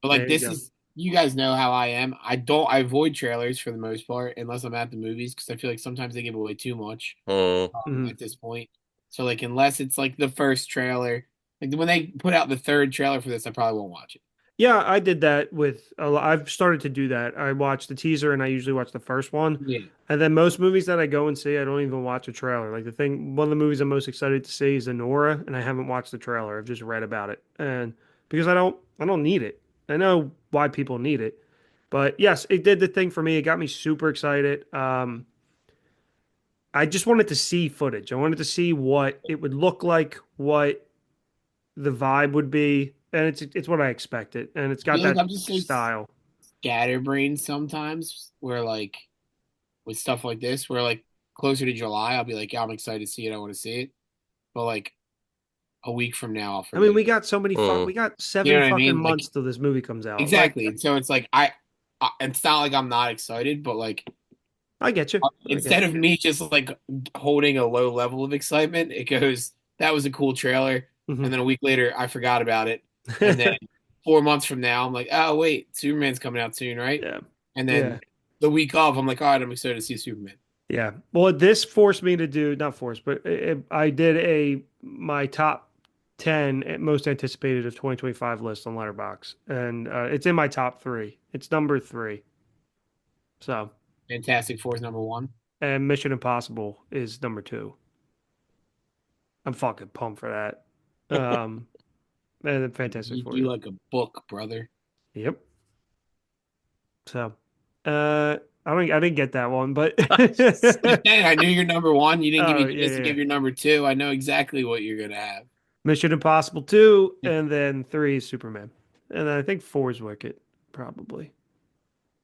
But like There you this go. is you guys know how I am. I avoid trailers for the most part unless I'm at the movies because I feel like sometimes they give away too much Mhm. at this point. So like unless it's like the first trailer, like when they put out the third trailer for this, I probably won't watch it. Yeah, I did that with I've started to do that. I watch the teaser and I usually watch the first one. Yeah. And then most movies that I go and see, I don't even watch a trailer. Like one of the movies I'm most excited to see is Anora, and I haven't watched the trailer. I've just read about it. And because I don't need it. I know why people need it. But yes, it did the thing for me. It got me super excited. I just wanted to see footage. I wanted to see what it would look like, what the vibe would be, and it's what I expected, and it's I got feel like that I'm just so style. scatterbrained sometimes where like with stuff like this, where like closer to July, I'll be like, yeah, I'm excited to see it. I want to see it. But like a week from now, I'll I mean, forget we about got so many we got it. You know 7 what I fucking mean? Like months till this movie comes out. Like, exactly. So it's like it's not like I'm not excited, but like I get you. I get instead of me just like holding a low level of excitement, it goes, that was a cool trailer. you. And then a week later, I forgot about it. And then 4 months from now, I'm like, oh, wait, Superman's coming out soon, right? Yeah. And Yeah. then the week off, I'm like, all right, I'm excited to see Superman. Yeah. Well, this forced me to do, not forced, but I did my top 10 most anticipated of 2025 list on Letterbox, and it's in my top 3. It's number 3. So, Fantastic Four is number one. and Mission Impossible is number 2. I'm fucking pumped for that. And then Fantastic Four. You like a book, brother. Yep. So, I didn't get that one, but I knew you're number one. You didn't give oh me a yeah, chance to yeah. give your number two. I know exactly what you're gonna have. Mission Impossible 2, and then 3 is Superman. And then I think 4 is Wicked, probably.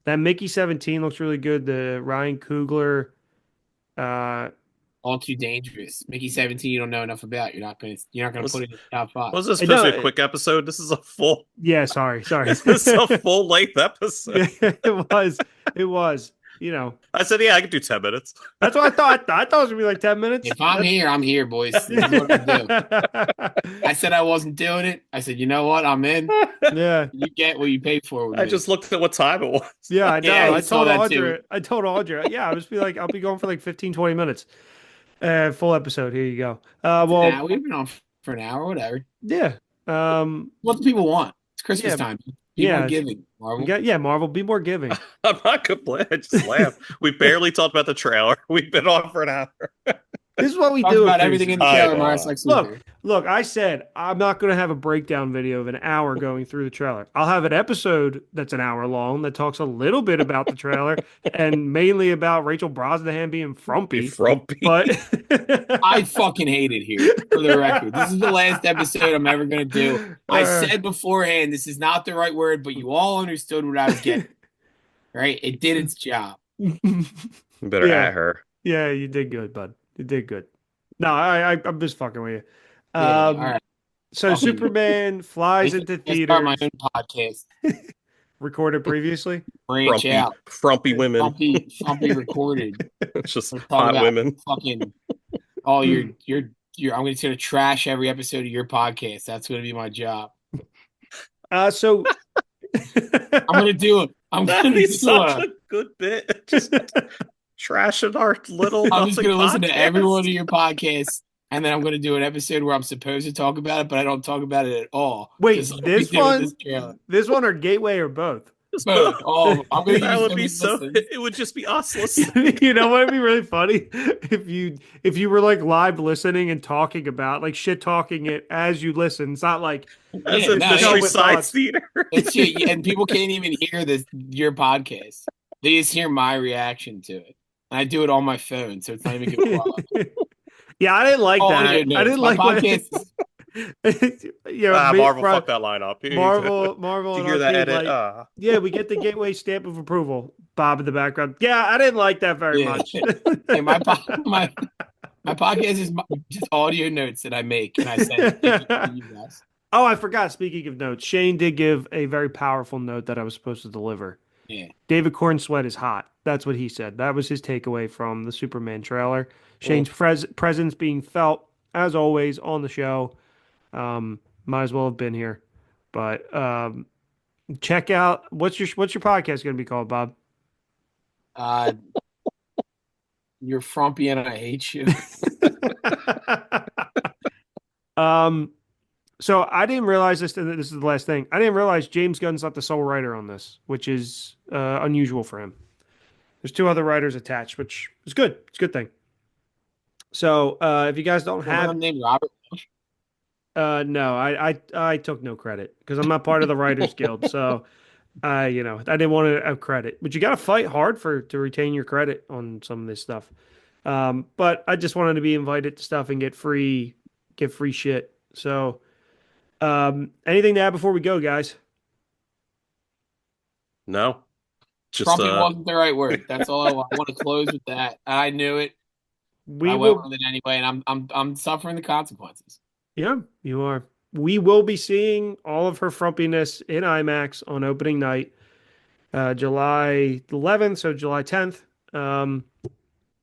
That Mickey 17 looks really good. The Ryan Coogler, uh, All too dangerous. Mickey 17, you don't know enough about. You're not gonna Was put it in the top five. was this I supposed to know, be a quick episode? This is a full. yeah, sorry. This is a full length episode. Yeah, it was. You know, I said, yeah, I could do 10 minutes. that's what I thought. I thought it was gonna be like 10 minutes. If I'm here, boys. This is what I do. I said I wasn't doing it. I said, you know what? I'm in. Yeah. You get what you pay for with I me. just looked at what time it was. Yeah, I know. Yeah, I you saw told that Audra. too. I told Audra. Yeah, I was be like, I'll be going for like 15, 20 minutes. Full episode. Here you go. Well, Now we've been on for an hour, whatever. yeah. What do people want? It's Christmas Yeah, time. Be more yeah. giving, We Marvel. got Marvel, be more giving. I'm not complaining. I just laugh. We barely talked about the trailer. We've been on for an hour. This is what we Talk do. about everything in the I trailer, know. minus Lex Look, Luthor. look. I said I'm not going to have a breakdown video of an hour going through the trailer. I'll have an episode that's an hour long that talks a little bit about the trailer and mainly about Rachel Brosnahan being frumpy. Be frumpy. But I fucking hate it here, for the record. This is the last episode I'm ever going to do. I said beforehand, this is not the right word, but you all understood what I was getting. Right? It did its job. You better Yeah. at her. Yeah, you did good, bud. You did good. No, I'm just fucking with you. Yeah, all right. So Fucking- Superman flies into I start my theaters. own podcast. Recorded previously. Branch Frumpy, out. frumpy women. Frumpy recorded. It's just Let's talk hot about women. Fucking oh, you're I'm gonna trash every episode of your podcast. That's gonna be my job. So I'm gonna do it. I'm That'd gonna be do such it. a good bit. Just trashing our little. I'm just nothing gonna listen to podcast. every one of your podcasts, and then I'm gonna do an episode where I'm supposed to talk about it, but I don't talk about it at all. wait, Just like this we did with one, this trailer. this one or Gateway or both? Both. Oh, I'm gonna That use would them be as so. listens. It would just be us listening. You know what would be really funny if you were like live listening and talking about like shit talking it as you listen. It's not like As Yeah, a no, mystery yeah. science theater. It's and people can't even hear your podcast. They just hear my reaction to it. And I do it on my phone, so it's not even good quality. yeah, I didn't like that. Audio notes. I didn't My like when- podcast is- yeah, Marvel fucked that line up. Marvel, Did and you hear us that being edit? like, yeah, we get the Gateway stamp of approval. Bob in the background. Yeah, I didn't like that very Yeah. much. Yeah, my podcast is just audio notes that I make, and I send to you guys. Oh, I forgot. Speaking of notes, Shane did give a very powerful note that I was supposed to deliver. Yeah. David Corenswet is hot. That's what he said. That was his takeaway from the Superman trailer. Shane's presence being felt, as always, on the show. Might as well have been here. But check out what's your podcast going to be called, Bob? You're frumpy and I hate you. So I didn't realize this. And this is the last thing. I didn't realize James Gunn's not the sole writer on this, which is unusual for him. There's 2 other writers attached, which is good. It's a good thing. So if you guys don't have, named Robert. no, I took no credit because I'm not part of the Writers Guild. So I didn't want to have credit, but you got to fight hard to retain your credit on some of this stuff. But I just wanted to be invited to stuff and get free shit. So anything to add before we go, guys? No. Just Frumpy wasn't the right word. That's all I want to close with that. I knew it. We I will. went with it anyway, and I'm suffering the consequences. Yeah, you are. We will be seeing all of her frumpiness in IMAX on opening night, July 11th, so July 10th. I'm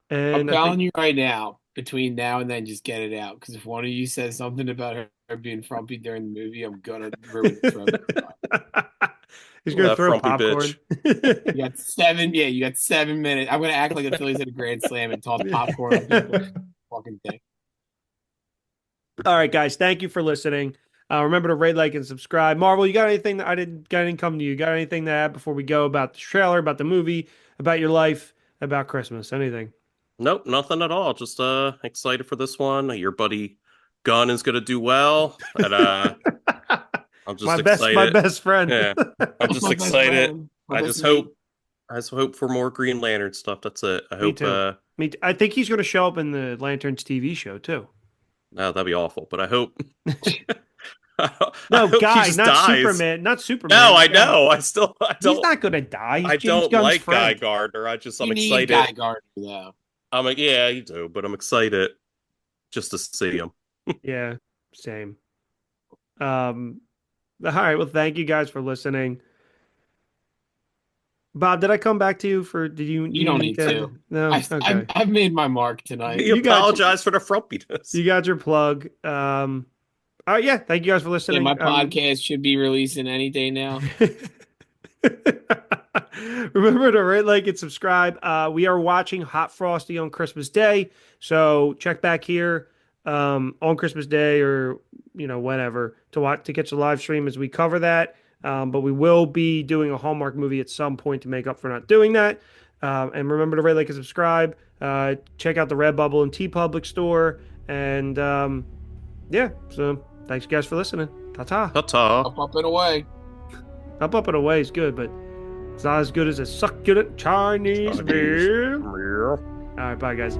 And I telling think you right now, between now and then, just get it out. Because if one of you says something about her being frumpy during the movie, I'm gonna ruin it for everybody. he's gonna that throw frumpy popcorn. bitch. You got 7. Yeah, you got 7 minutes. I'm gonna act like the Phillies hit a grand slam and toss popcorn on people. Fucking thing. All right, guys. Thank you for listening. Remember to rate, like, and subscribe. Marvel, you got anything that I didn't come to you? Got anything to add before we go about the trailer, about the movie, about your life, about Christmas? Anything? Nope, nothing at all. Just excited for this one. Your buddy Gunn is gonna do well. And I'm just My excited. best friend. Yeah. I'm That's just my best excited. friend. My I best just mate. hope I just hope for more Green Lantern stuff. That's it. I Me hope too. Me too. I think he's going to show up in the Lanterns TV show too. no, that'd be awful, but I hope I No, hope he Guy, just not dies. Superman. Not Superman. No, The I guy. know. He's not going to die. He's I James don't Gunn's like Guy friend. Gardner. I'm You need excited. Guy Gardner though. I'm like, yeah, you do, but I'm excited just to see him. Yeah, same. All right. Well, thank you guys for listening. Bob, did I come back to you for? Did you? You don't need to. No. Okay. I've made my mark tonight. He You got apologized for the frumpiness. You got your plug. All right. Yeah. Thank you guys for Yeah, listening. my podcast should be releasing any day now. Remember to rate, like, and subscribe. We are watching Hot Frosty on Christmas Day, so check back here on Christmas Day or whenever to catch the live stream as we cover that. But we will be doing a Hallmark movie at some point to make up for not doing that. And remember to rate, like, and subscribe. Check out the Redbubble and TeePublic store. And yeah, so thanks guys for listening. Ta-ta. Ta-ta. Up and away. Up and away is good, but it's not as good as a succulent Chinese beer. All right, bye guys.